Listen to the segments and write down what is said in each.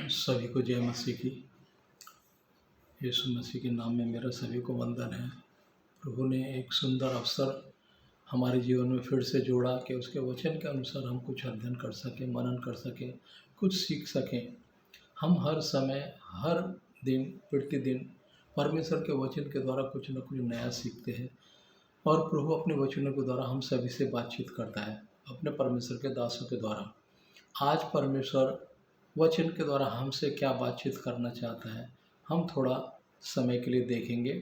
सभी को जय मसीह की। यीशु मसीह के नाम में मेरा सभी को वंदन है। प्रभु ने एक सुंदर अवसर हमारे जीवन में फिर से जोड़ा कि उसके वचन के अनुसार हम कुछ अध्ययन कर सकें, मनन कर सकें, कुछ सीख सकें। हम हर समय, हर दिन, प्रतिदिन परमेश्वर के वचन के द्वारा कुछ न कुछ नया सीखते हैं और प्रभु अपने वचनों के द्वारा हम सभी से बातचीत करता है, अपने परमेश्वर के दासों के द्वारा। आज परमेश्वर वचन के द्वारा हमसे क्या बातचीत करना चाहता है, हम थोड़ा समय के लिए देखेंगे।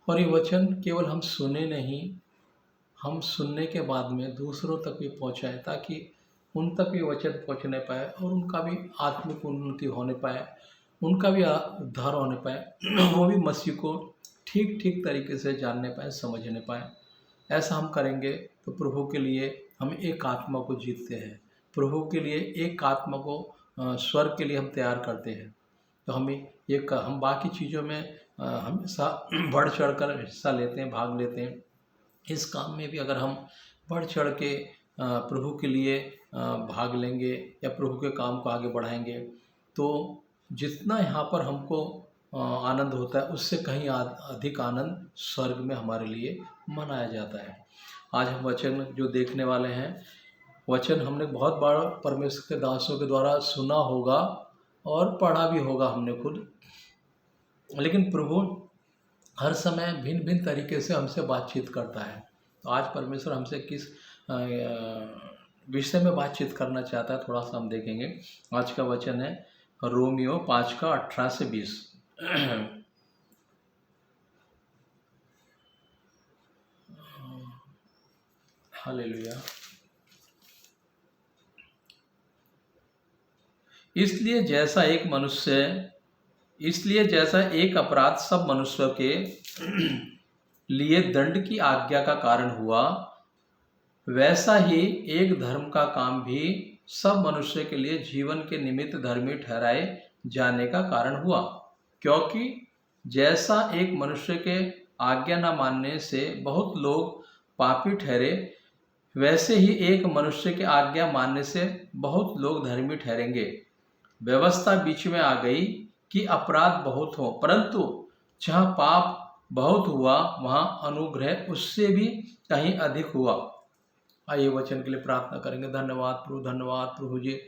और ये वचन केवल हम सुने नहीं, हम सुनने के बाद में दूसरों तक भी पहुंचाएं, ताकि उन तक भी वचन पहुंचने पाए और उनका भी आत्मिक उन्नति होने पाए, उनका भी उद्धार होने पाए, वो भी मसीह को ठीक ठीक तरीके से जानने पाए, समझने पाए। ऐसा हम करेंगे तो प्रभु के लिए हम एक आत्मा को जीतते हैं, प्रभु के लिए एक आत्मा को स्वर्ग के लिए हम तैयार करते हैं। तो हम बाकी चीज़ों में हमेशा बढ़ चढ़ कर हिस्सा लेते हैं, भाग लेते हैं। इस काम में भी अगर हम बढ़ चढ़ के प्रभु के लिए भाग लेंगे या प्रभु के काम को आगे बढ़ाएंगे, तो जितना यहाँ पर हमको आनंद होता है, उससे कहीं अधिक आनंद स्वर्ग में हमारे लिए मनाया जाता है। आज हम वचन जो देखने वाले हैं, वचन हमने बहुत बार परमेश्वर के दासों के द्वारा सुना होगा और पढ़ा भी होगा हमने खुद, लेकिन प्रभु हर समय भिन्न भिन्न तरीके से हमसे बातचीत करता है। तो आज परमेश्वर हमसे किस विषय में बातचीत करना चाहता है, थोड़ा सा हम देखेंगे। आज का वचन है रोमियो 5:18-20। हालेलुया। इसलिए जैसा एक अपराध सब मनुष्यों के लिए दंड की आज्ञा का कारण हुआ, वैसा ही एक धर्म का काम भी सब मनुष्य के लिए जीवन के निमित्त धर्मी ठहराए जाने का कारण हुआ। क्योंकि जैसा एक मनुष्य के आज्ञा न मानने से बहुत लोग पापी ठहरे, वैसे ही एक मनुष्य के आज्ञा मानने से बहुत लोग धर्मी ठहरेंगे। व्यवस्था बीच में आ गई कि अपराध बहुत हो, परंतु जहाँ पाप बहुत हुआ वहाँ अनुग्रह उससे भी कहीं अधिक हुआ। आइए वचन के लिए प्रार्थना करेंगे। धन्यवाद प्रभु जी,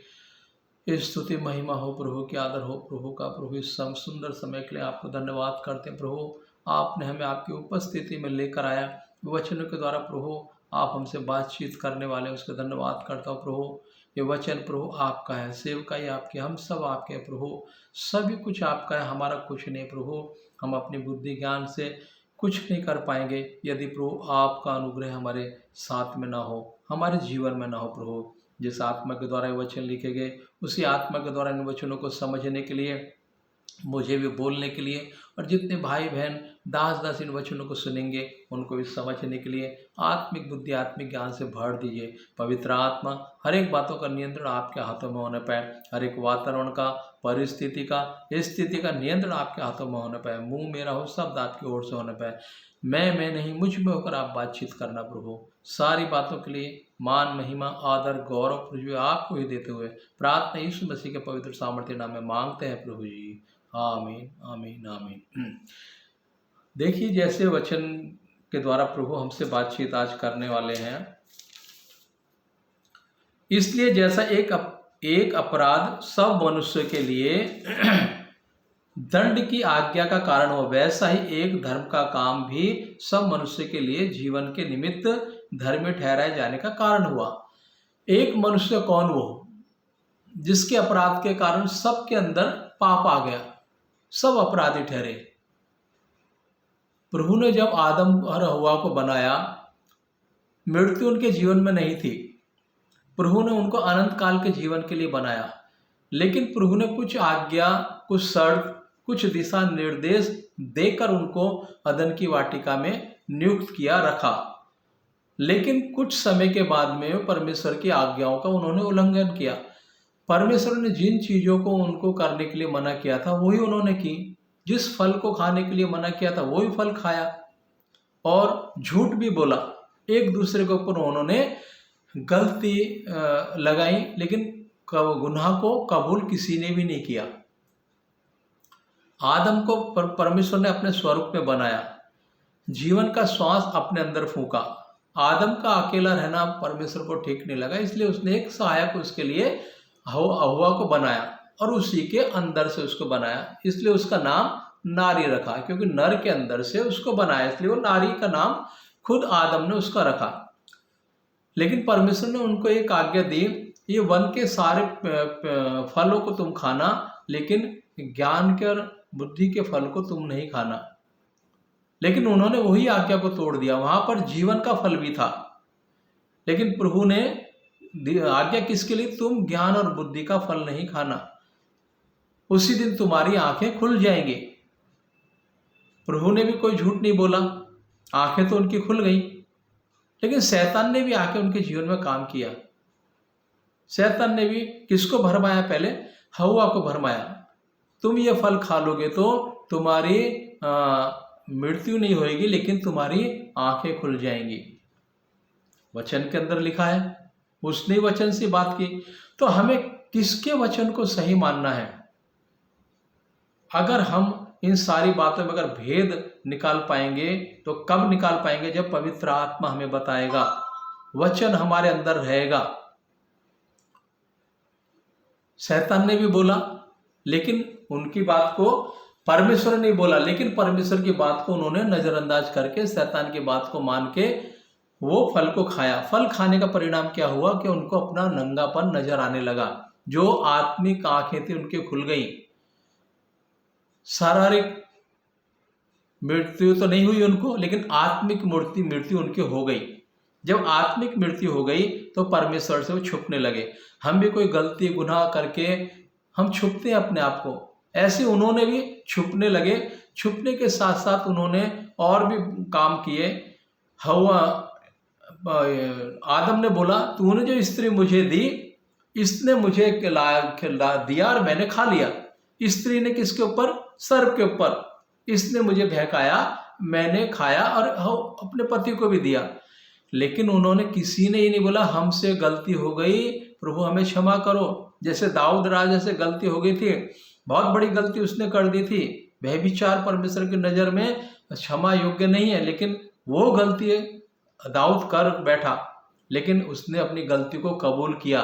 स्तुति महिमा हो प्रभु की, आदर हो प्रभु का। प्रभु इस सुंदर समय के लिए आपको धन्यवाद करते हैं। प्रभु आपने हमें आपकी उपस्थिति में लेकर आया, वचनों के द्वारा प्रभु आप हमसे बातचीत करने वाले, उसका धन्यवाद करता हूँ प्रभु। ये वचन प्रभु आपका है, सेवकाई आपकी, हम सब आपके हैं प्रभु, सभी कुछ आपका है, हमारा कुछ नहीं प्रभु। हम अपनी बुद्धि ज्ञान से कुछ नहीं कर पाएंगे यदि प्रभु आपका अनुग्रह हमारे साथ में ना हो, हमारे जीवन में ना हो प्रभु। जिस आत्मा के द्वारा ये वचन लिखे गए, उसी आत्मा के द्वारा इन वचनों को समझने के लिए, मुझे भी बोलने के लिए, और जितने भाई बहन दास इन वचनों को सुनेंगे उनको भी समझने के लिए आत्मिक बुद्धि, आत्मिक ज्ञान से भर दीजिए। पवित्र आत्मा हर एक बातों का नियंत्रण आपके हाथों में होने पाए, हर एक वातावरण का, परिस्थिति का, स्थिति का नियंत्रण आपके हाथों में होने पाए। मुंह मेरा हो, शब्द आपकी ओर से होने पाए। मैं नहीं, मुझ में होकर आप बातचीत करना प्रभु। सारी बातों के लिए मान, महिमा, आदर, गौरव पृथ्वी आपको ही देते हुए प्रार्थना यीशु मसीह के पवित्र सामर्थ्य नाम में मांगते हैं प्रभु जी। आमीन आमीन आमीन। देखिए, जैसे वचन के द्वारा प्रभु हमसे बातचीत आज करने वाले हैं, इसलिए जैसा एक अपराध सब मनुष्य के लिए दंड की आज्ञा का कारण हो, वैसा ही एक धर्म का काम भी सब मनुष्य के लिए जीवन के निमित्त धर्मी ठहराए जाने का कारण हुआ। एक मनुष्य कौन? वो जिसके अपराध के कारण सबके अंदर पाप आ गया, सब अपराधी ठहरे। प्रभु ने जब आदम और हव्वा को बनाया, मृत्यु उनके जीवन में नहीं थी। प्रभु ने उनको अनंत काल के जीवन के लिए बनाया, लेकिन प्रभु ने कुछ आज्ञा, कुछ शर्त, कुछ दिशा निर्देश देकर उनको अदन की वाटिका में नियुक्त किया, रखा। लेकिन कुछ समय के बाद में परमेश्वर की आज्ञाओं का उन्होंने उल्लंघन किया। परमेश्वर ने जिन चीजों को उनको करने के लिए मना किया था वही उन्होंने की, जिस फल को खाने के लिए मना किया था वही फल खाया, और झूठ भी बोला। एक दूसरे के ऊपर उन्होंने गलती लगाई, लेकिन गुनाह को कबूल किसी ने भी नहीं किया। आदम को परमेश्वर ने अपने स्वरूप में बनाया, जीवन का श्वास अपने अंदर फूंका। आदम का अकेला रहना परमेश्वर को ठीक नहीं लगा, इसलिए उसने एक सहायक उसके लिए हव्वा को बनाया और उसी के अंदर से उसको बनाया। इसलिए उसका नाम नारी रखा, क्योंकि नर के अंदर से उसको बनाया, इसलिए वो नारी का नाम खुद आदम ने उसका रखा। लेकिन परमेश्वर ने उनको एक आज्ञा दी, ये वन के सारे फलों को तुम खाना, लेकिन ज्ञान के और बुद्धि के फल को तुम नहीं खाना। लेकिन उन्होंने वही आज्ञा को तोड़ दिया। वहां पर जीवन का फल भी था, लेकिन प्रभु ने आज्ञा किसके लिए? तुम ज्ञान और बुद्धि का फल नहीं खाना, उसी दिन तुम्हारी आंखें खुल जाएंगी। प्रभु ने भी कोई झूठ नहीं बोला, आंखें तो उनकी खुल गई। लेकिन शैतान ने भी आके उनके जीवन में काम किया। शैतान ने भी किसको भरमाया? पहले हव्वा को भरमाया, तुम ये फल खा लोगे तो तुम्हारी मृत्यु नहीं होगी, लेकिन तुम्हारी आंखें खुल जाएंगी। वचन के अंदर लिखा है, उसने वचन से बात की। तो हमें किसके वचन को सही मानना है? अगर हम इन सारी बातों में अगर भेद निकाल पाएंगे तो कब निकाल पाएंगे? जब पवित्र आत्मा हमें बताएगा, वचन हमारे अंदर रहेगा। शैतान ने भी बोला, लेकिन उनकी बात को परमेश्वर ने नहीं बोला, लेकिन परमेश्वर की बात को उन्होंने नजरअंदाज करके शैतान की बात को मान के वो फल को खाया। फल खाने का परिणाम क्या हुआ कि उनको अपना नंगापन नजर आने लगा। जो आत्मिक आंखें थी उनके खुल गई। शारीरिक मृत्यु तो नहीं हुई उनको, लेकिन आत्मिक मृत्यु उनकी हो गई। जब आत्मिक मृत्यु हो गई तो परमेश्वर से वो छुपने लगे। हम भी कोई गलती गुनाह करके हम छुपते हैं अपने आप को, ऐसे उन्होंने भी छुपने लगे। छुपने के साथ साथ उन्होंने और भी काम किए। हव्वा आदम ने बोला, तूने जो स्त्री मुझे दी, इसने मुझे खिला दिया और मैंने खा लिया। स्त्री ने किसके ऊपर? सर्प के ऊपर। इसने मुझे बहकाया, मैंने खाया और अपने पति को भी दिया। लेकिन उन्होंने किसी ने ही नहीं बोला हमसे गलती हो गई, प्रभु हमें क्षमा करो। जैसे दाऊद राजा से गलती हो गई थी, बहुत बड़ी गलती उसने कर दी थी। व्यभिचार परमेश्वर की नजर में क्षमा योग्य नहीं है, लेकिन वो गलती दाऊद कर बैठा, लेकिन उसने अपनी गलती को कबूल किया।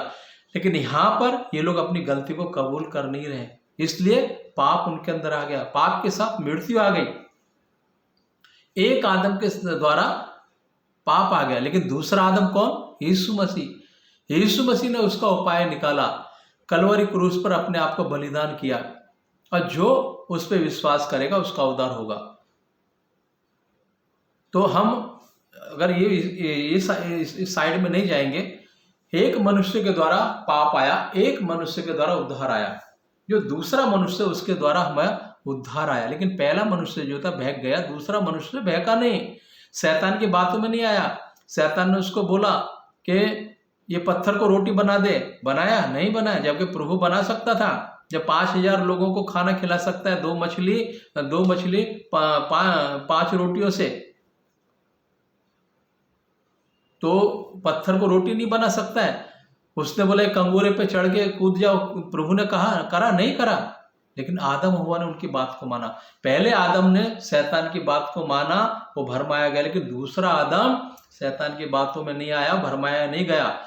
लेकिन यहाँ पर ये लोग अपनी गलती को कबूल कर नहीं रहे, इसलिए पाप उनके अंदर आ गया। पाप के साथ मृत्यु आ गई। एक आदम के द्वारा पाप आ गया, लेकिन दूसरा आदम कौन? यीशु मसीह। यीशु मसीह ने उसका उपाय निकाला, कलवरी क्रूस पर अपने आप को बलिदान किया, और जो उस पर विश्वास करेगा उसका उद्धार होगा। तो हम अगर ये साइड में नहीं जाएंगे, एक मनुष्य के द्वारा पाप आया, एक मनुष्य के द्वारा उद्धार आया। जो दूसरा मनुष्य उसके द्वारा हमें उद्धार आया। लेकिन पहला मनुष्य जो था बहक गया, दूसरा मनुष्य बहका नहीं, शैतान की बातों में नहीं आया। शैतान ने उसको बोला कि ये पत्थर को रोटी बना दे, बनाया? नहीं बनाया, जबकि प्रभु बना सकता था। जब 5000 लोगों को खाना खिला सकता है, दो मछली 5 रोटियों से, तो पत्थर को रोटी नहीं बना सकता है? उसने बोला कंगूरे पे चढ़ के कूद जाओ, प्रभु ने कहा, करा? नहीं करा। लेकिन आदम हव्वा ने उनकी बात को माना। पहले आदम ने शैतान की बात को माना, वो भरमाया गया। लेकिन दूसरा आदम शैतान की बातों में नहीं आया, भरमाया नहीं गया,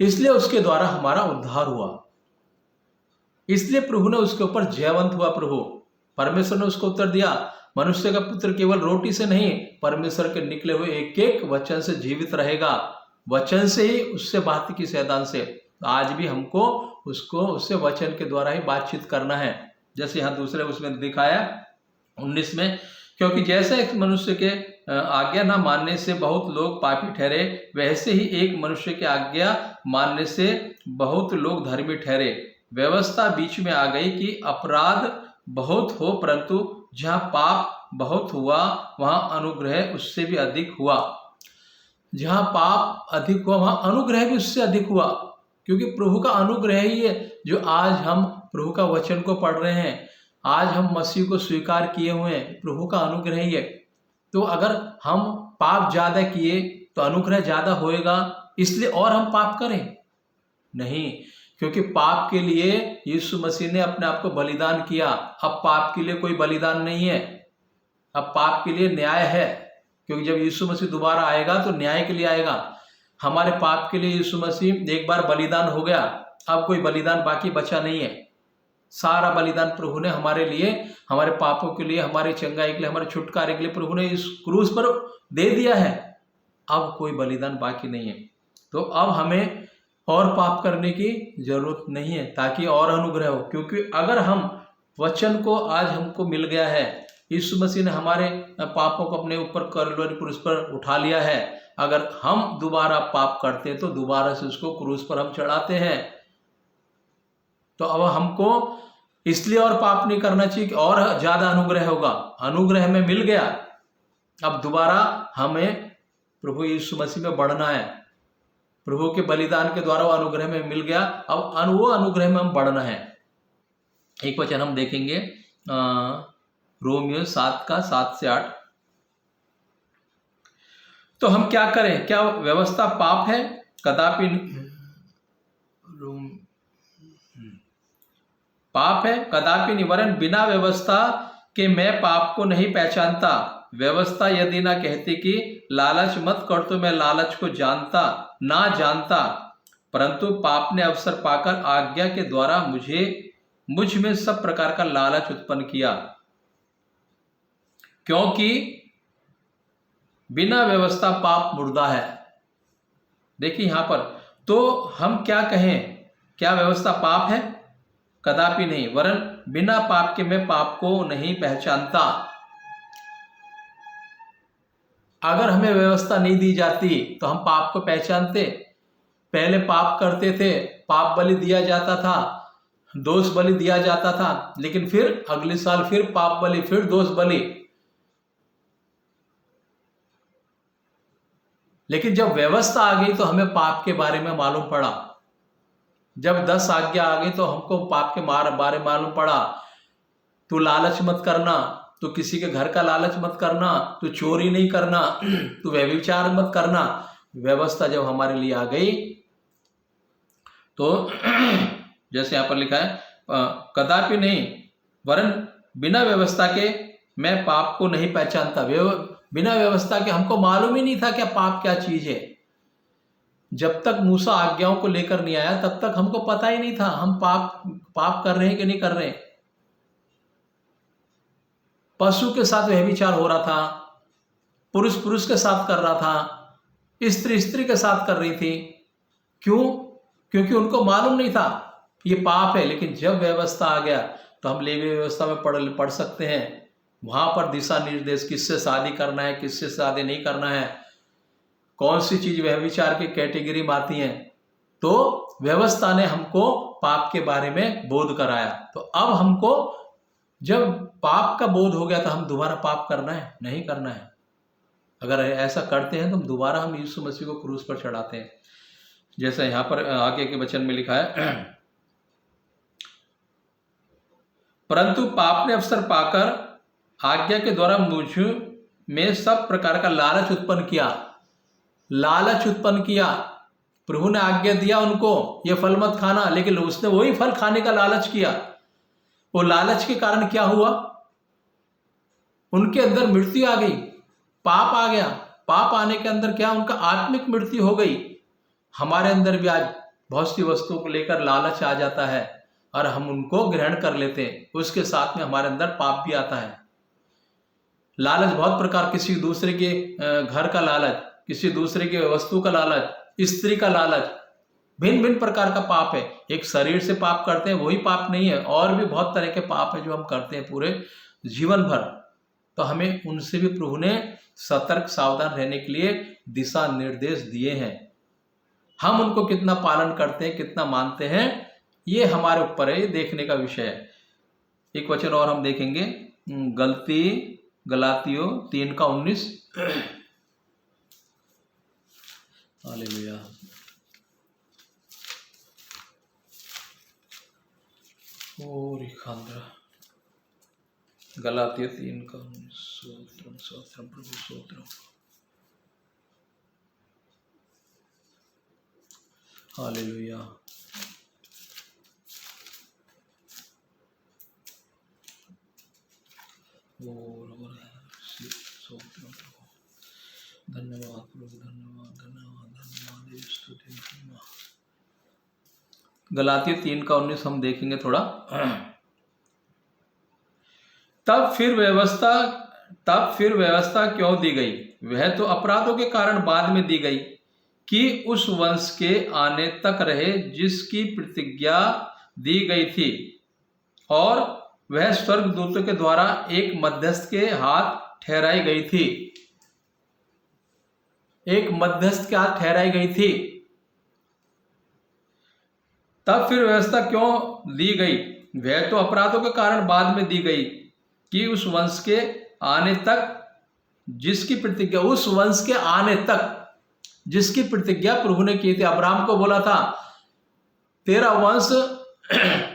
इसलिए उसके द्वारा हमारा उद्धार हुआ। इसलिए प्रभु ने उसके ऊपर जयवंत हुआ। प्रभु परमेश्वर ने उसको उत्तर दिया, मनुष्य का पुत्र केवल रोटी से नहीं, परमेश्वर के निकले हुए एक एक वचन से जीवित रहेगा। वचन से ही, उससे बात की शैतान से। आज भी हमको उससे वचन के द्वारा ही बातचीत करना है। जैसे यहाँ दूसरे उसमें दिखाया 19 में, क्योंकि जैसे एक मनुष्य के आज्ञा ना मानने से बहुत लोग पापी ठहरे, वैसे ही एक मनुष्य की आज्ञा मानने से बहुत लोग धर्मी ठहरे। व्यवस्था बीच में आ गई कि अपराध बहुत हो, परंतु जहाँ पाप बहुत हुआ वहाँ अनुग्रह उससे भी अधिक हुआ। जहाँ पाप अधिक हुआ वहाँ अनुग्रह भी उससे अधिक हुआ, क्योंकि प्रभु का अनुग्रह ही है जो आज हम प्रभु का वचन को पढ़ रहे हैं, आज हम मसीह को स्वीकार किए हुए हैं, प्रभु का अनुग्रह ही है। तो अगर हम पाप ज्यादा किए तो अनुग्रह ज्यादा होएगा, इसलिए और हम पाप करें? नहीं, क्योंकि पाप के लिए यीशु मसीह ने अपने आप को बलिदान किया। अब पाप के लिए कोई बलिदान नहीं है, अब पाप के लिए न्याय है, क्योंकि जब यीशु मसीह दोबारा आएगा तो न्याय के लिए आएगा। हमारे पाप के लिए यीशु मसीह एक बार बलिदान हो गया, अब कोई बलिदान बाकी बचा नहीं है। सारा बलिदान प्रभु ने हमारे लिए, हमारे पापों के लिए, हमारी चंगाई के लिए, हमारे छुटकारे के लिए प्रभु ने इस क्रूस पर दे दिया है। अब कोई बलिदान बाकी नहीं है। तो अब हमें और पाप करने की जरूरत नहीं है, ताकि और अनुग्रह हो। क्योंकि अगर हम वचन को आज हमको मिल गया है, यीशु मसीह ने हमारे पापों को अपने ऊपर कलवरी क्रूस पर उठा लिया है। अगर हम दोबारा पाप करते हैं तो दोबारा से उसको क्रूस पर हम चढ़ाते हैं। तो अब हमको इसलिए और पाप नहीं करना चाहिए कि और ज्यादा अनुग्रह होगा। अनुग्रह में मिल गया, अब दोबारा हमें प्रभु यीशु मसीह में बढ़ना है। प्रभु के बलिदान के द्वारा वो अनुग्रह में मिल गया, अब वो अनुग्रह में हम बढ़ना है। एक वचन हम देखेंगे रोमियो 7 का 7 से 8। तो हम क्या करें? क्या व्यवस्था पाप है? कदापि पाप है? कदापि नहीं, वरन बिना व्यवस्था के मैं पाप को नहीं पहचानता। व्यवस्था यदि ना कहती कि लालच मत कर, तो मैं लालच को जानता, परंतु पाप ने अवसर पाकर आज्ञा के द्वारा मुझ में सब प्रकार का लालच उत्पन्न किया, क्योंकि बिना व्यवस्था पाप मुर्दा है। देखिए यहां पर, तो हम क्या कहें? क्या व्यवस्था पाप है? कदापि नहीं, वरन बिना पाप के मैं पाप को नहीं पहचानता। अगर हमें व्यवस्था नहीं दी जाती तो हम पाप को पहचानते। पहले पाप करते थे, पाप बलि दिया जाता था, दोष बलि दिया जाता था, लेकिन फिर अगले साल फिर पाप बलि, फिर दोष बलि। लेकिन जब व्यवस्था आ गई तो हमें पाप के बारे में मालूम पड़ा। जब 10 आज्ञा आ गई तो हमको पाप के बारे में मालूम पड़ा। तू लालच मत करना, तू किसी के घर का लालच मत करना, तू चोरी नहीं करना, तू व्यभिचार मत करना। व्यवस्था जब हमारे लिए आ गई तो जैसे यहां पर लिखा है कदापि नहीं, वरन बिना व्यवस्था के मैं पाप को नहीं पहचानता। बिना व्यवस्था के हमको मालूम ही नहीं था क्या पाप क्या चीज है। जब तक मूसा आज्ञाओं को लेकर नहीं आया तब तक हमको पता ही नहीं था हम पाप कर रहे हैं कि नहीं कर रहे हैं। पशु के साथ व्यभिचार हो रहा था, पुरुष के साथ कर रहा था, स्त्री के साथ कर रही थी। क्यों? क्योंकि उनको मालूम नहीं था ये पाप है। लेकिन जब व्यवस्था आ गया तो हम लेवी व्यवस्था में पढ़ सकते हैं। वहां पर दिशा निर्देश, किससे शादी करना है, किससे शादी नहीं करना है, कौन सी चीज व्यभिचार की कैटेगरी में आती है। तो व्यवस्था ने हमको पाप के बारे में बोध कराया। तो अब हमको जब पाप का बोध हो गया तो हम दोबारा पाप करना है? नहीं करना है। अगर ऐसा करते हैं तो दोबारा हम यीशु मसीह को क्रूस पर चढ़ाते हैं। जैसे यहां पर आगे के वचन में लिखा है परंतु पाप ने अवसर पाकर आज्ञा के द्वारा मुझ में सब प्रकार का लालच उत्पन्न किया। प्रभु ने आज्ञा दिया उनको ये फल मत खाना, लेकिन उसने वही फल खाने का लालच किया। वो लालच के कारण क्या हुआ? उनके अंदर मृत्यु आ गई, पाप आ गया। पाप आने के अंदर क्या? उनका आत्मिक मृत्यु हो गई। हमारे अंदर भी आज बहुत सी वस्तुओं को लेकर लालच आ जाता है और हम उनको ग्रहण कर लेते हैं। उसके साथ में हमारे अंदर पाप भी आता है। लालच बहुत प्रकार, किसी दूसरे के घर का लालच, किसी दूसरे के वस्तु का लालच, स्त्री का लालच, भिन्न भिन्न प्रकार का पाप है। एक शरीर से पाप करते हैं वही पाप नहीं है, और भी बहुत तरह के पाप है जो हम करते हैं पूरे जीवन भर। तो हमें उनसे भी प्रभु ने सतर्क सावधान रहने के लिए दिशा निर्देश दिए हैं। हम उनको कितना पालन करते हैं, कितना मानते हैं, ये हमारे ऊपर है, ये देखने का विषय है। एक वचन और हम देखेंगे, गलातियों 3 का 19। हालेलुया। गलातियों 3 का 19। स्तोत्रम प्रभु, स्तोत्रम। हालेलुया। और धन्यवाद प्रभु, धन्यवाद धन्यवाद धन्यवाद, स्तुति धन्यवाद। गलातियों 3:19 हम देखेंगे थोड़ा। तब फिर व्यवस्था क्यों दी गई? वह तो अपराधों के कारण बाद में दी गई कि उस वंश के आने तक रहे जिसकी प्रतिज्ञा दी गई थी, और वह स्वर्गदूतों के द्वारा एक मध्यस्थ के हाथ ठहराई गई थी। एक मध्यस्थ के हाथ ठहराई गई थी। तब फिर व्यवस्था क्यों दी गई? वह तो अपराधों के कारण बाद में दी गई कि उस वंश के आने तक जिसकी प्रतिज्ञा, उस वंश के आने तक जिसकी प्रतिज्ञा प्रभु ने की थी। अब्राहम को बोला था तेरा वंश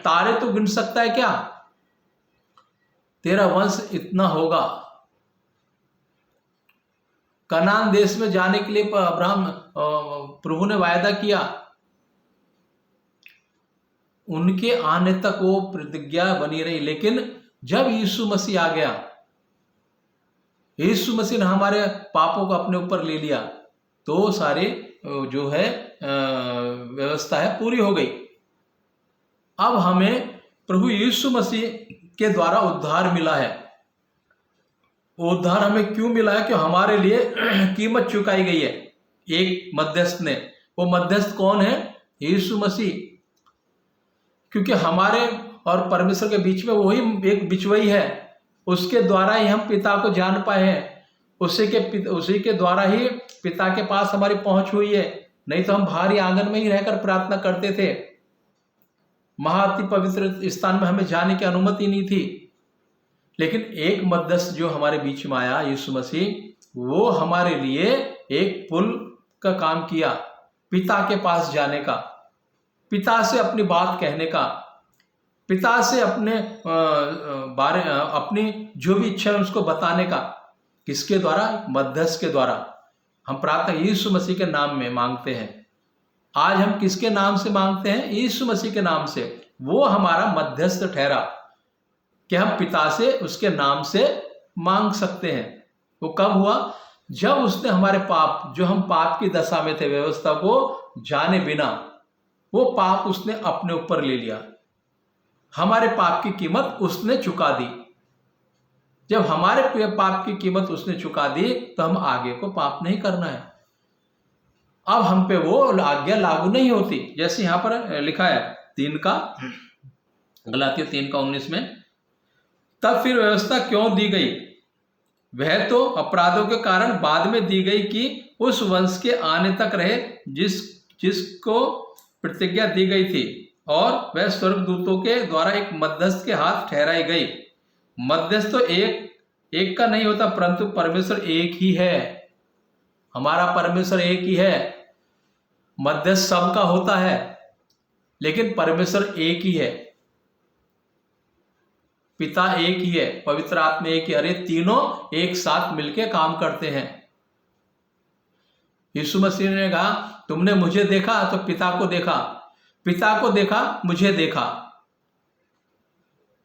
तारे तो गिन सकता है क्या? तेरा वंश इतना होगा। कनान देश में जाने के लिए अब्राहम प्रभु ने वायदा किया, उनके आने तक वो प्रतिज्ञा बनी रही। लेकिन जब यीशु मसीह आ गया, यीशु मसीह ने हमारे पापों को अपने ऊपर ले लिया, तो सारी जो है व्यवस्था है पूरी हो गई। अब हमें प्रभु यीशु मसीह के द्वारा उद्धार मिला है। उद्धार हमें क्यों मिला है? कि हमारे लिए कीमत चुकाई गई है एक मध्यस्थ ने। वो मध्यस्थ कौन है? यीशु मसीह। क्योंकि हमारे और परमेश्वर के बीच में वही एक बिचवई है। उसके द्वारा ही हम पिता को जान पाए हैं। उसी के द्वारा ही पिता के पास हमारी पहुंच हुई है। नहीं तो हम बाहरी आंगन में ही रहकर प्रार्थना करते थे। महाअति पवित्र स्थान में हमें जाने की अनुमति नहीं थी। लेकिन एक मध्यस्थ जो हमारे बीच में आया, यीशु मसीह, वो हमारे लिए एक पुल का काम किया, पिता के पास जाने का, पिता से अपनी बात कहने का, पिता से अपने अपनी जो भी इच्छा है उसको बताने का। किसके द्वारा? मध्यस्थ के द्वारा। हम प्रार्थना यीशु मसीह के नाम में मांगते हैं। आज हम किसके नाम से मांगते हैं? यीशु मसीह के नाम से। वो हमारा मध्यस्थ ठहरा कि हम पिता से उसके नाम से मांग सकते हैं। वो कब हुआ? जब उसने हमारे पाप, जो हम पाप की दशा में थे, व्यवस्था को जाने बिना, वो पाप उसने अपने ऊपर ले लिया। हमारे पाप की कीमत उसने चुका दी। जब हमारे पाप की कीमत उसने चुका दी, तो हम आगे को पाप नहीं करना है। अब हम पे वो आज्ञा लागू नहीं होती। जैसे यहां पर लिखा है गलातियों 3:19 में, तब फिर व्यवस्था क्यों दी गई? वह तो अपराधों के कारण बाद में दी गई कि उस वंश के आने तक रहे जिसको प्रतिज्ञा दी गई थी, और वह स्वर्गदूतों के द्वारा एक मध्यस्थ के हाथ ठहराई गई। मध्यस्थ तो एक का नहीं होता, परंतु परमेश्वर एक ही है। हमारा परमेश्वर एक ही है। मध्यस्थ सबका होता है, लेकिन परमेश्वर एक ही है। पिता एक ही है, पवित्र आत्मा एक ही। अरे तीनों एक साथ मिलके काम करते हैं। यीशु मसीह ने कहा तुमने मुझे देखा तो पिता को देखा, पिता को देखा मुझे देखा।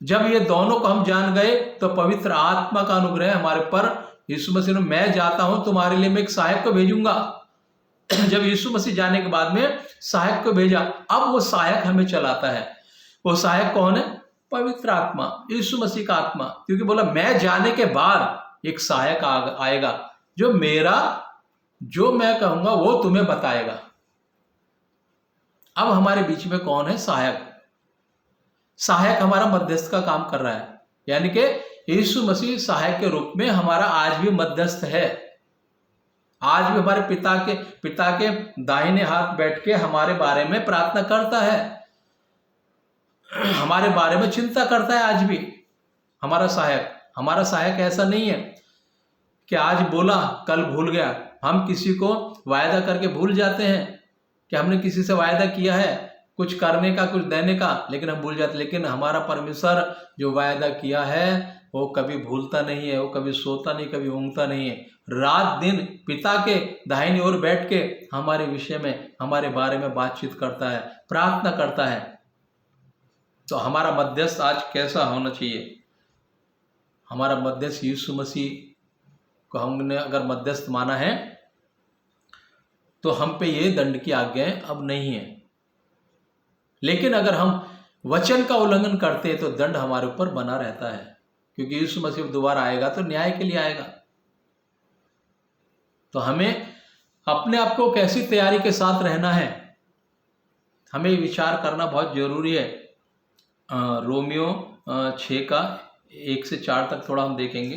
जब ये दोनों को हम जान गए तो पवित्र आत्मा का अनुग्रह हमारे पर। यीशु मसीह ने मैं जाता हूं तुम्हारे लिए, मैं एक सहायक को भेजूंगा। जब यीशु मसीह जाने के बाद में सहायक को भेजा, अब वो सहायक हमें चलाता है। वो सहायक कौन है? पवित्र आत्मा, यीशु मसीह का आत्मा। क्योंकि बोला मैं जाने के बाद एक सहायक आएगा जो मैं कहूंगा वो तुम्हें बताएगा। अब हमारे बीच में कौन है? सहायक। सहायक हमारा मध्यस्थ का काम कर रहा है। यानी कि यीशु मसीह सहायक के रूप में हमारा आज भी मध्यस्थ है। आज भी हमारे पिता के दाहिने हाथ बैठ के हमारे बारे में प्रार्थना करता है, हमारे बारे में चिंता करता है। आज भी हमारा सहायक ऐसा नहीं है कि आज बोला कल भूल गया। हम किसी को वायदा करके भूल जाते हैं कि हमने किसी से वायदा किया है कुछ करने का, कुछ देने का, लेकिन हम भूल जाते। लेकिन हमारा परमेश्वर जो वायदा किया है वो कभी भूलता नहीं है, वो कभी सोता नहीं, कभी ऊँघता नहीं है। रात दिन पिता के दाहिनी ओर बैठ के हमारे विषय में, हमारे बारे में बातचीत करता है, प्रार्थना करता है। तो हमारा मध्यस्थ आज कैसा होना चाहिए? हमारा मध्यस्थ यीशु मसीह को हमने अगर मध्यस्थ माना है तो हम पे ये दंड की आज्ञाएं अब नहीं है। लेकिन अगर हम वचन का उल्लंघन करते हैं तो दंड हमारे ऊपर बना रहता है, क्योंकि यीशु मसीह दोबारा आएगा तो न्याय के लिए आएगा। तो हमें अपने आप को कैसी तैयारी के साथ रहना है, हमें विचार करना बहुत जरूरी है। रोमियो 6 का 1 से 4 तक थोड़ा हम देखेंगे।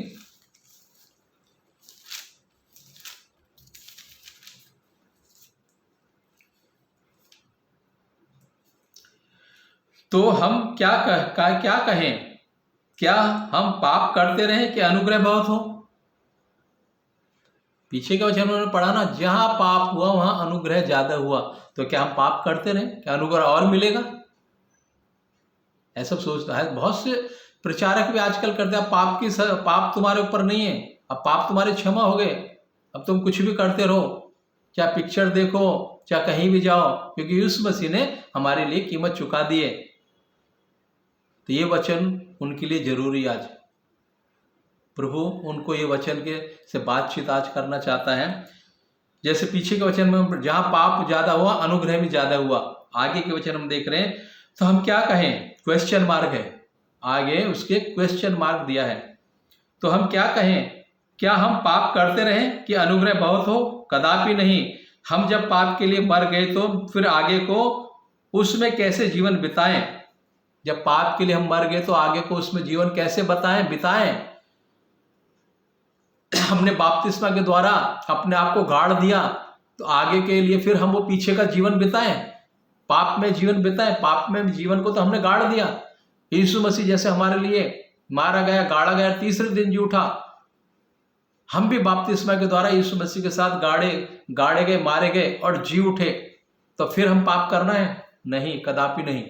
तो हम क्या कहें? क्या हम पाप करते रहें कि अनुग्रह बहुत हो? पीछे के वचन उन्होंने पढ़ा ना, जहां पाप हुआ वहां अनुग्रह ज्यादा हुआ। तो क्या हम पाप करते रहें? क्या अनुग्रह और मिलेगा? ऐसा सोचता है। बहुत से प्रचारक भी आजकल करते हैं पाप तुम्हारे ऊपर नहीं है, अब पाप तुम्हारे क्षमा हो गए, अब तुम कुछ भी करते रहो, चाहे पिक्चर देखो, चाहे कहीं भी जाओ, क्योंकि यीशु मसीह ने हमारे लिए कीमत चुका दी है। तो ये वचन उनके लिए जरूरी आज। प्रभु उनको ये वचन के से बातचीत आज करना चाहता है। जैसे पीछे के वचन में जहां पाप ज्यादा हुआ अनुग्रह भी ज्यादा हुआ, आगे के वचन हम देख रहे हैं। तो हम क्या कहें? क्वेश्चन मार्क है आगे, उसके क्वेश्चन मार्क दिया है। तो हम क्या कहें? क्या हम पाप करते रहें कि अनुग्रह बहुत हो? कदापि नहीं। हम जब पाप के लिए मर गए तो फिर आगे को उसमें कैसे जीवन बिताएं? जब पाप के लिए हम मर गए तो आगे को उसमें जीवन कैसे बिताएं? हमने बपतिस्मा के द्वारा अपने आप को गाड़ दिया, तो आगे के लिए फिर हम वो पीछे का जीवन बिताएं, पाप में जीवन बिताएं? पाप में जीवन को तो हमने गाड़ दिया। यीशु मसीह जैसे हमारे लिए मारा गया, गाड़ा गया, तीसरे दिन जी उठा, हम भी बपतिस्मा के द्वारा यीशु मसीह के साथ गाड़े गए, मारे गए और जी उठे। तो फिर हम पाप करना है? नहीं, कदापि नहीं।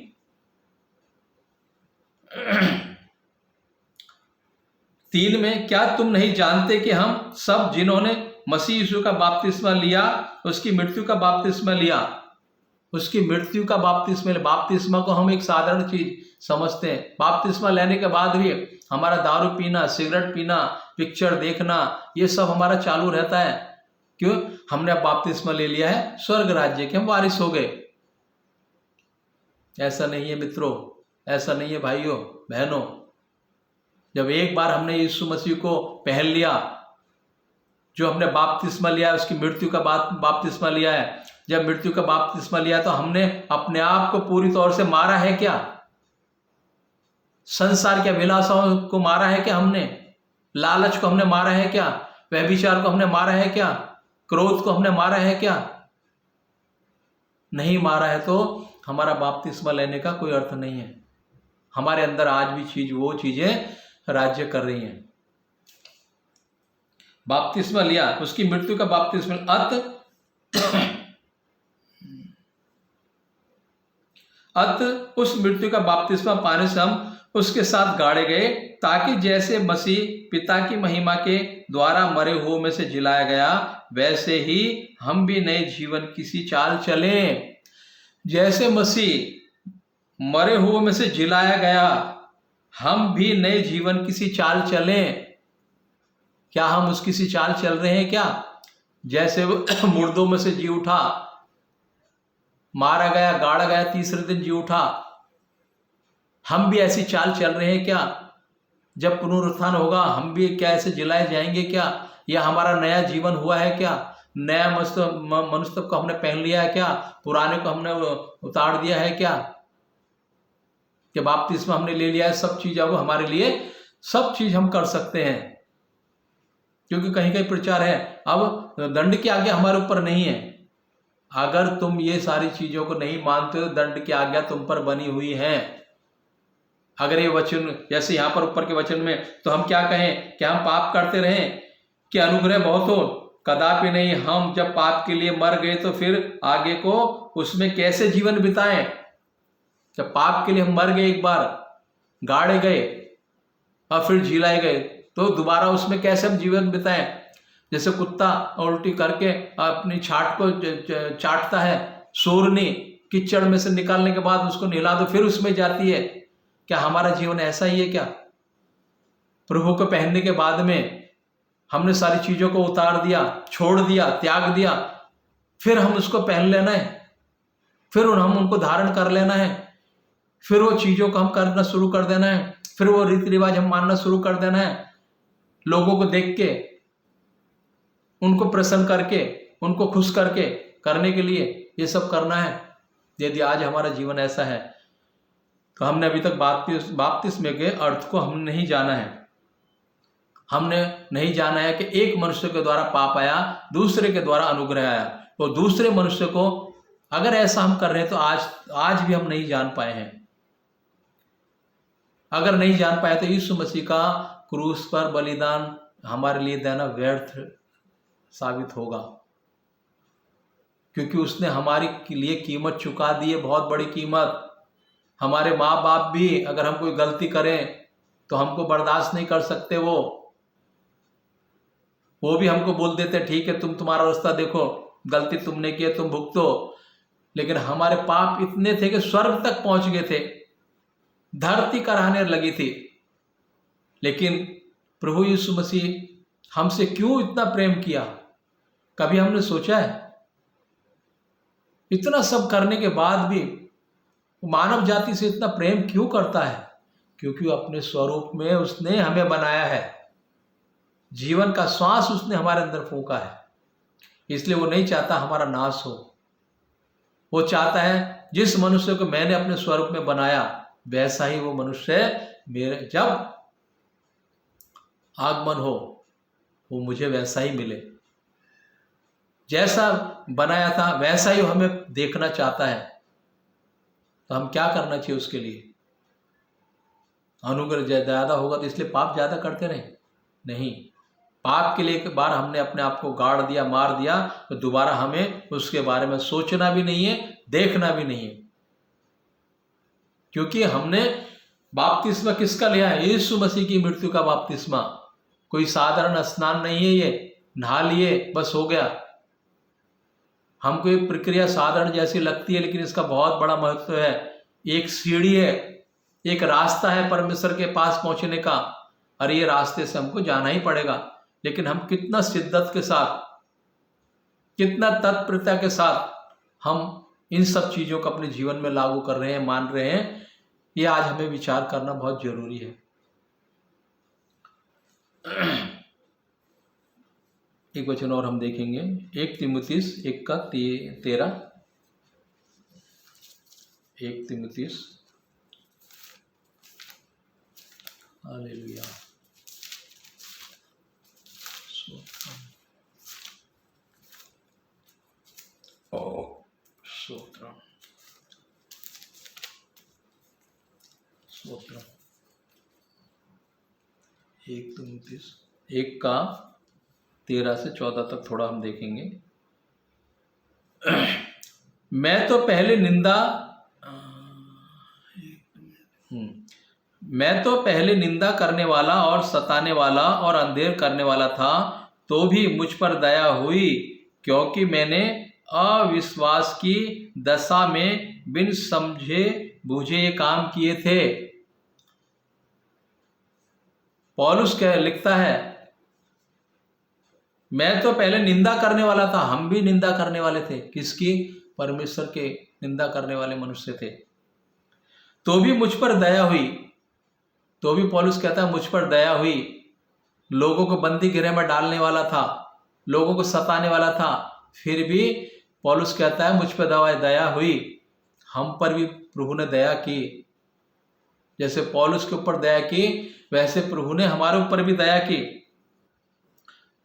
3 में, क्या तुम नहीं जानते कि हम सब जिन्होंने मसीह यीशु का बपतिस्मा लिया, उसकी मृत्यु का बपतिस्मा लिया? उसकी मृत्यु का बपतिस्मा को हम एक साधारण चीज समझते हैं। बपतिस्मा लेने के बाद भी हमारा दारू पीना, सिगरेट पीना, पिक्चर देखना, ये सब हमारा चालू रहता है। क्यों? हमने अब बपतिस्मा ले लिया है, स्वर्ग राज्य के हम वारिस हो गए। ऐसा नहीं है मित्रों, ऐसा नहीं है भाइयों बहनों। जब एक बार हमने यीशु मसीह को पहन लिया, जो हमने बपतिस्मा लिया, उसकी मृत्यु का बपतिस्मा लिया है, जब मृत्यु का बपतिस्मा लिया तो हमने अपने आप को पूरी तौर से मारा है क्या? संसार के अभिलाषाओं को मारा है क्या हमने? लालच को हमने मारा है क्या? व्यभिचार को हमने मारा है क्या? क्रोध को हमने मारा है क्या? नहीं मारा है तो हमारा बपतिस्मा लेने का कोई अर्थ नहीं है। हमारे अंदर आज भी वो चीजें राज्य कर रही हैं। बपतिस्मा लिया, उसकी मृत्यु का बपतिस्मा, उस मृत्यु का बपतिस्मा पाने से हम उसके साथ गाड़े गए, ताकि जैसे मसीह पिता की महिमा के द्वारा मरे हुए में से जिलाया गया, वैसे ही हम भी नए जीवन किसी चाल चलें। जैसे मसीह मरे हुए में से जिलाया गया, हम भी नए जीवन किसी चाल चलें। क्या हम उस किसी चाल चल रहे हैं क्या? जैसे वो मुर्दों में से जी उठा, मारा गया, गाड़ा गया, तीसरे दिन जी उठा, हम भी ऐसी चाल चल रहे हैं क्या? जब पुनरुत्थान होगा हम भी क्या ऐसे जिलाए जाएंगे क्या? या हमारा नया जीवन हुआ है क्या? नया मनुष्य को हमने पहन लिया है क्या? पुराने को हमने उतार दिया है क्या? कि बपतिस्मा हमने ले लिया है, सब चीज अब हमारे लिए, सब चीज हम कर सकते हैं। क्योंकि कहीं कहीं प्रचार है अब दंड की आज्ञा हमारे ऊपर नहीं है। अगर तुम ये सारी चीजों को नहीं मानते हो, दंड की आज्ञा तुम पर बनी हुई है। अगर ये वचन जैसे यहाँ पर ऊपर के वचन में, तो हम क्या कहें? क्या हम पाप करते रहें कि अनुग्रह बहुत हो? कदापि नहीं। हम जब पाप के लिए मर गए तो फिर आगे को उसमें कैसे जीवन बिताएं? जब पाप के लिए हम मर गए, एक बार गाड़े गए और फिर जिलाए गए, तो दोबारा उसमें कैसे हम जीवन बिताएं? जैसे कुत्ता उल्टी करके अपनी छाट को चाटता है, सूरनी कीचड़ में से निकालने के बाद उसको नहला दो, फिर उसमें जाती है। क्या हमारा जीवन ऐसा ही है क्या? प्रभु को पहनने के बाद में हमने सारी चीजों को उतार दिया, छोड़ दिया, त्याग दिया, फिर हम उसको पहन लेना है, फिर हम उनको धारण कर लेना है, फिर वो चीजों को हम करना शुरू कर देना है, फिर वो रीति रिवाज हम मानना शुरू कर देना है, लोगों को देख के, उनको प्रसन्न करके, उनको खुश करके करने के लिए ये सब करना है। यदि आज हमारा जीवन ऐसा है तो हमने अभी तक बपतिस्मे के अर्थ को हमने नहीं जाना है। हमने नहीं जाना है कि एक मनुष्य के द्वारा पाप आया, दूसरे के द्वारा अनुग्रह आया, तो दूसरे मनुष्य को अगर ऐसा हम कर रहे हैं तो आज भी हम नहीं जान पाए हैं। अगर नहीं जान पाए तो यीशु मसीह का क्रूस पर बलिदान हमारे लिए देना व्यर्थ साबित होगा, क्योंकि उसने हमारे लिए कीमत चुका दी है, बहुत बड़ी कीमत। हमारे माँ बाप भी अगर हम कोई गलती करें तो हमको बर्दाश्त नहीं कर सकते, वो भी हमको बोल देते ठीक है तुम्हारा रास्ता देखो, गलती तुमने की है, तुम भुगतो। लेकिन हमारे पाप इतने थे कि स्वर्ग तक पहुंच गए थे, धरती कराहने लगी थी। लेकिन प्रभु यीशु मसीह हमसे क्यों इतना प्रेम किया, कभी हमने सोचा है? इतना सब करने के बाद भी मानव जाति से इतना प्रेम क्यों करता है? क्योंकि अपने स्वरूप में उसने हमें बनाया है, जीवन का श्वास उसने हमारे अंदर फूंका है, इसलिए वो नहीं चाहता हमारा नाश हो। वो चाहता है जिस मनुष्य को मैंने अपने स्वरूप में बनाया वैसा ही वो मनुष्य मेरे जब आगमन हो वो मुझे वैसा ही मिले, जैसा बनाया था वैसा ही हमें देखना चाहता है। तो हम क्या करना चाहिए उसके लिए? अनुग्रह ज्यादा होगा तो इसलिए पाप ज्यादा करते नहीं, पाप के लिए एक बार हमने अपने आप को गाड़ दिया, मार दिया, तो दोबारा हमें उसके बारे में सोचना भी नहीं है, देखना भी नहीं है। क्योंकि हमने बपतिस्मा किसका लिया है? यीशु मसीह की मृत्यु का बपतिस्मा। कोई साधारण स्नान नहीं है, ये नहा लिए बस हो गया। हमको ये प्रक्रिया साधारण जैसी लगती है, लेकिन इसका बहुत बड़ा महत्व है। एक सीढ़ी है, एक रास्ता है परमेश्वर के पास पहुंचने का, और ये रास्ते से हमको जाना ही पड़ेगा। लेकिन हम कितना शिद्दत के साथ, कितना तत्परता के साथ हम इन सब चीजों को अपने जीवन में लागू कर रहे हैं, मान रहे हैं, ये आज हमें विचार करना बहुत जरूरी है। एक वचन और हम देखेंगे, 1 तीमुथियुस 1:13। 1 तीमुथियुस, हालेलुया, स्तोत्रम, स्तोत्रम। 1 तीमुथियुस 1:13 से 14 तक थोड़ा हम देखेंगे। मैं तो पहले निंदा करने वाला और सताने वाला और अंधेर करने वाला था, तो भी मुझ पर दया हुई, क्योंकि मैंने अविश्वास की दशा में बिन समझे बूझे ये काम किए थे। पौलुस क्या लिखता है? मैं तो पहले निंदा करने वाला था, हम भी निंदा करने वाले थे। किसकी? परमेश्वर के निंदा करने वाले मनुष्य थे। तो भी मुझ पर दया हुई, तो भी पौलुस कहता है मुझ पर दया हुई। लोगों को बंदी गृह में डालने वाला था, लोगों को सताने वाला था, फिर भी पौलुस कहता है मुझ पर दया हुई। हम पर भी प्रभु ने दया की। जैसे पौलुस के ऊपर दया की, वैसे प्रभु ने हमारे ऊपर भी दया की।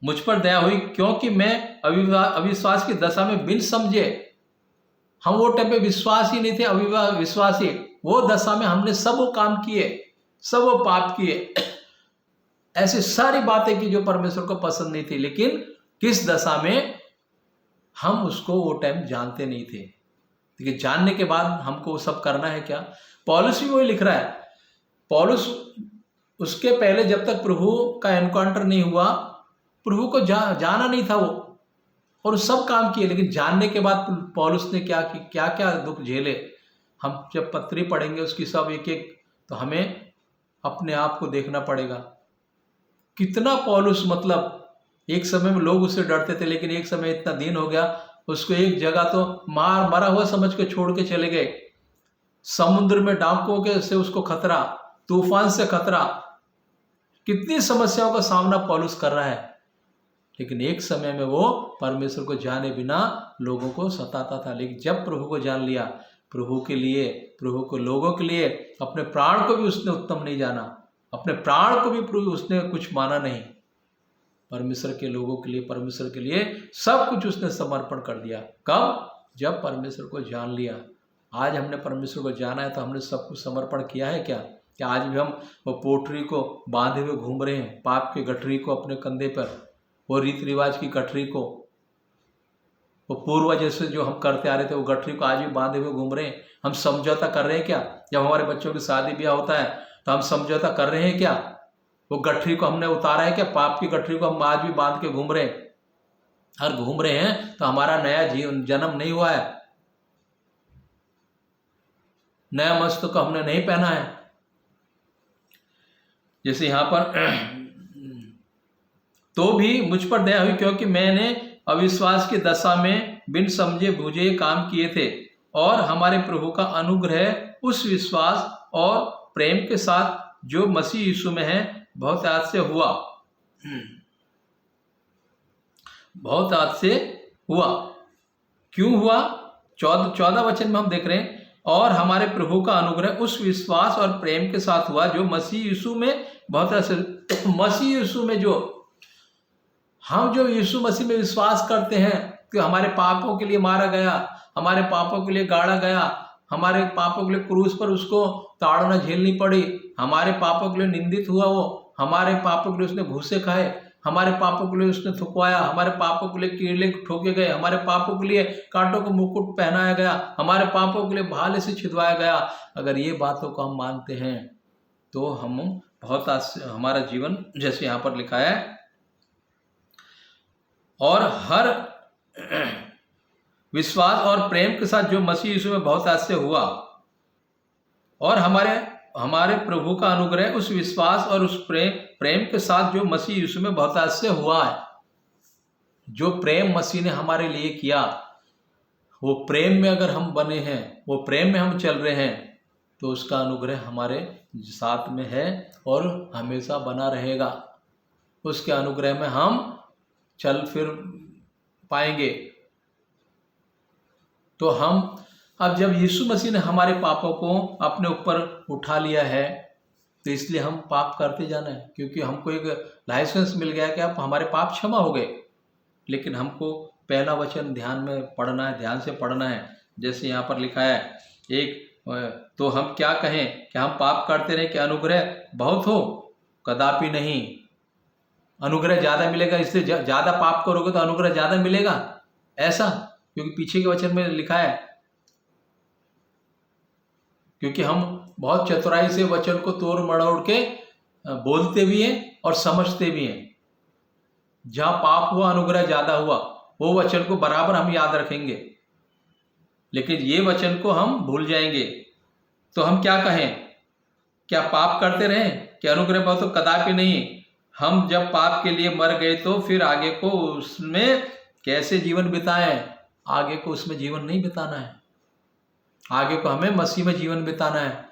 मुझ पर दया हुई क्योंकि मैं अविश्वास की दशा में बिन समझे, हम वो टाइम पे विश्वास ही नहीं थे, अविश्वासी, वो दशा में हमने सब वो काम किए, सब वो पाप किए, ऐसी सारी बातें की जो परमेश्वर को पसंद नहीं थी। लेकिन किस दशा में? हम उसको वो टाइम जानते नहीं थे, लेकिन जानने के बाद हमको वो सब करना है क्या? पौलुस भी वही लिख रहा है। पौलुस उसके पहले जब तक प्रभु का एनकाउंटर नहीं हुआ, प्रभु को जाना नहीं था वो, और सब काम किए, लेकिन जानने के बाद पौलुस ने क्या क्या दुख झेले। हम जब पत्री पढ़ेंगे उसकी सब एक एक, तो हमें अपने आप को देखना पड़ेगा। कितना पौलुस, मतलब एक समय में लोग उससे डरते थे, लेकिन एक समय इतना दिन हो गया, उसको एक जगह तो मरा हुआ समझ के छोड़ के चले गए। समुद्र में डाकुओं के से उसको खतरा, तूफान से खतरा, कितनी समस्याओं का सामना पौलुस कर रहा है, लेकिन एक समय में वो परमेश्वर को जाने बिना लोगों को सताता था। लेकिन जब प्रभु को जान लिया, प्रभु के लिए, प्रभु को लोगों के लिए, अपने प्राण को भी उसने उत्तम नहीं जाना, अपने प्राण को भी प्रभु उसने कुछ माना नहीं। परमेश्वर के लोगों के लिए, परमेश्वर के लिए सब कुछ उसने समर्पण कर दिया। कब? जब परमेश्वर को जान लिया। आज हमने परमेश्वर को जाना है तो हमने सब कुछ समर्पण किया है क्या? क्या आज भी हम वो पोटरी को बांधे हुए घूम रहे हैं, पाप के गठरी को अपने कंधे पर, वो रीति रिवाज की गठरी को, वो पूर्व जैसे जो हम करते आ रहे थे वो गठरी को आज भी बांधे हुए घूम रहे हैं? हम समझौता कर रहे हैं क्या? जब हमारे बच्चों की शादी ब्याह होता है तो हम समझौता कर रहे हैं क्या? वो गठरी को हमने उतारा है क्या? पाप की गठरी को हम आज भी बांध के घूम रहे हैं। और घूम रहे हैं तो हमारा नया जीवन जन्म नहीं हुआ है, नया वस्त्र को हमने नहीं पहना है। जैसे यहाँ पर तो भी मुझ पर दया हुई, क्योंकि मैंने अविश्वास की दशा में बिन समझे बूझे काम किए थे, और हमारे प्रभु का अनुग्रह उस विश्वास और प्रेम के साथ जो मसीह यीशु में है बहुत आज से हुआ, बहुत आज से हुआ। क्यों हुआ? 14 वचन में हम देख रहे हैं, और हमारे प्रभु का अनुग्रह उस विश्वास और प्रेम के साथ हुआ जो मसीह यीशु में बहुत आज से। मसीह यीशु में जो हम जो यीशु मसीह में विश्वास करते हैं कि हमारे पापों के लिए मारा गया, हमारे पापों के लिए गाड़ा गया, हमारे पापों के लिए क्रूस पर उसको ताड़ना झेलनी पड़ी, हमारे पापों के लिए निंदित हुआ वो, हमारे पापों के लिए उसने घूसे खाए, हमारे पापों के लिए उसने थुकवाया, हमारे पापों के लिए कीड़े ठोके गए, हमारे पापों के लिए कांटों का मुकुट पहनाया गया, हमारे पापों के लिए भाले से छिदवाया गया। अगर ये बातों को हम मानते हैं तो हम बहुत हमारा जीवन, जैसे यहाँ पर लिखा है, और हर विश्वास और प्रेम के साथ जो मसीह यीशु में बहुत आज से हुआ, और हमारे प्रभु का अनुग्रह उस विश्वास और उस प्रेम के साथ जो मसीह यीशु में बहुत आज से हुआ है। जो प्रेम मसीह ने हमारे लिए किया, वो प्रेम में अगर हम बने हैं, वो प्रेम में हम चल रहे हैं, तो उसका अनुग्रह हमारे साथ में है और हमेशा बना रहेगा। उसके अनुग्रह में हम चल फिर पाएंगे। तो हम अब जब यीशु मसीह ने हमारे पापों को अपने ऊपर उठा लिया है, तो इसलिए हम पाप करते जाना है, क्योंकि हमको एक लाइसेंस मिल गया कि अब हमारे पाप क्षमा हो गए। लेकिन हमको पहला वचन ध्यान में पढ़ना है, ध्यान से पढ़ना है। जैसे यहाँ पर लिखा है, तो हम क्या कहें कि हम पाप करते रहे कि अनुग्रह बहुत हो? कदापि नहीं। अनुग्रह ज़्यादा मिलेगा, इससे ज़्यादा पाप करोगे तो अनुग्रह ज़्यादा मिलेगा, ऐसा? क्योंकि पीछे के वचन में लिखा है, क्योंकि हम बहुत चतुराई से वचन को तोड़ मरोड़ के बोलते भी हैं और समझते भी हैं। जहाँ पाप हुआ अनुग्रह ज़्यादा हुआ, वो वचन को बराबर हम याद रखेंगे, लेकिन ये वचन को हम भूल जाएंगे। तो हम क्या कहें? क्या पाप करते रहें कि अनुग्रह बहुत हो? कदापि नहीं। हम जब पाप के लिए मर गए तो फिर आगे को उसमें कैसे जीवन बिताएं? आगे को उसमें जीवन नहीं बिताना है, आगे को हमें मसीह में जीवन बिताना है।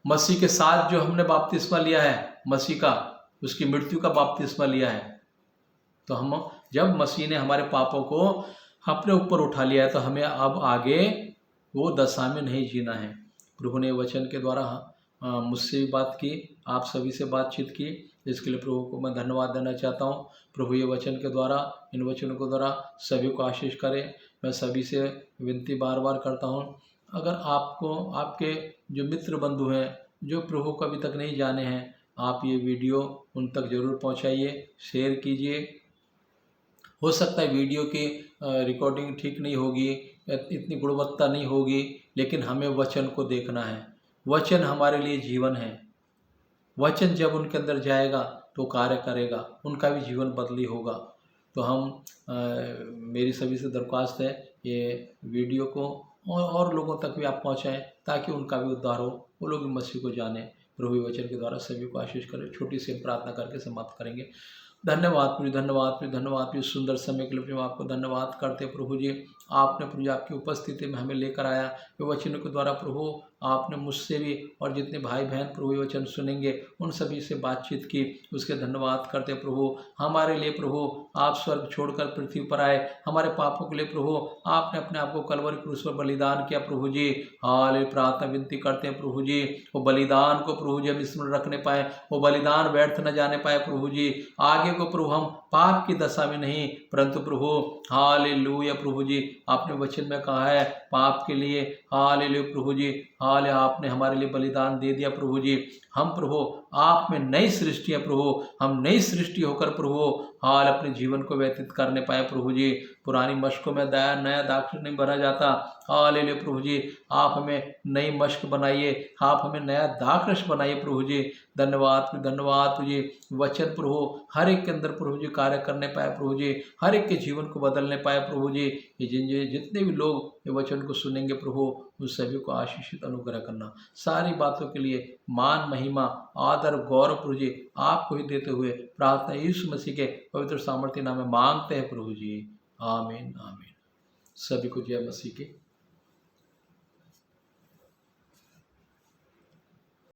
मसीह के साथ जो हमने बपतिस्मा लिया है, मसीह का, उसकी मृत्यु का बपतिस्मा लिया है, तो हम जब मसीह ने हमारे पापों को अपने ऊपर उठा लिया है, तो हमें अब आगे वो दशा में नहीं जीना है। प्रभु ने वचन के द्वारा मुझसे भी बात की, आप सभी से बातचीत की, इसके लिए प्रभु को मैं धन्यवाद देना चाहता हूँ। प्रभु ये वचन के द्वारा, इन वचनों के द्वारा सभी को आशीष करे। मैं सभी से विनती बार बार करता हूँ, अगर आपको, आपके जो मित्र बंधु हैं जो प्रभु को अभी तक नहीं जाने हैं, आप ये वीडियो उन तक ज़रूर पहुँचाइए, शेयर कीजिए। हो सकता है वीडियो की रिकॉर्डिंग ठीक नहीं होगी, इतनी गुणवत्ता नहीं होगी, लेकिन हमें वचन को देखना है। वचन हमारे लिए जीवन है। वचन जब उनके अंदर जाएगा तो कार्य करेगा, उनका भी जीवन बदली होगा। तो मेरी सभी से दरख्वास्त है, ये वीडियो को और लोगों तक भी आप पहुंचाएं, ताकि उनका भी उद्धार हो, वो लोग भी मसीह को जाने। प्रभु वचन के द्वारा सभी को आशीष करें। छोटी सी प्रार्थना करके समाप्त करेंगे। धन्यवाद प्रभु, धन्यवाद प्रभु, धन्यवाद प्रभु, सुंदर समय के लिए प्रभु आपको धन्यवाद करते हैं प्रभु जी। आपने प्रभु जी आपकी उपस्थिति में हमें लेकर आया, ये वचनों के द्वारा प्रभु आपने मुझसे भी और जितने भाई बहन प्रभु ये वचन सुनेंगे उन सभी से बातचीत की, उसके धन्यवाद करते प्रभु। हमारे लिए प्रभु आप स्वर्ग छोड़कर पृथ्वी पर आए, हमारे पापों के लिए प्रभु आपने अपने आप को कलवरी क्रूस पर बलिदान किया प्रभु जी। हाल प्रार्थना विनती करते हैं प्रभु जी, वो बलिदान को प्रभु जी हम स्मरण रखने पाए, वो बलिदान व्यर्थ न जाने पाए प्रभु जी। आगे को प्रभु हम पाप की दशा में नहीं परंतु प्रभु हालेलुया प्रभु जी, आपने वचन में कहा है पाप के लिए हालेलुया प्रभु जी, हाल आपने हमारे लिए बलिदान दे दिया प्रभु जी। हम प्रभु आप में नई सृष्टि है प्रभु, हम नई सृष्टि होकर प्रभु हाल अपने जीवन को व्यतीत करने पाए प्रभु जी। पुरानी मशकों में दया नया दाखिल नहीं भरा जाता। हालेलुया प्रभु जी, आप हमें नई मशक बनाइए, आप हमें नया दाखरस बनाइए प्रभु जी। धन्यवाद प्रभु जी। वचन प्रभु हर एक के अंदर प्रभु जी कार्य करने पाए प्रभु जी, हर एक के जीवन को बदलने पाए प्रभु जी। जितने भी लोग ये वचन को सुनेंगे प्रभु उन सभी को आशीषित अनुग्रह करना। सारी बातों के लिए मान महिमा आदर गौरव प्रभु जी आपको ही देते हुए प्रार्थना यीशु मसीह के पवित्र सामर्थ्य नाम में मांगते हैं प्रभु जी। आमीन आमीन। सभी को जय मसीह की।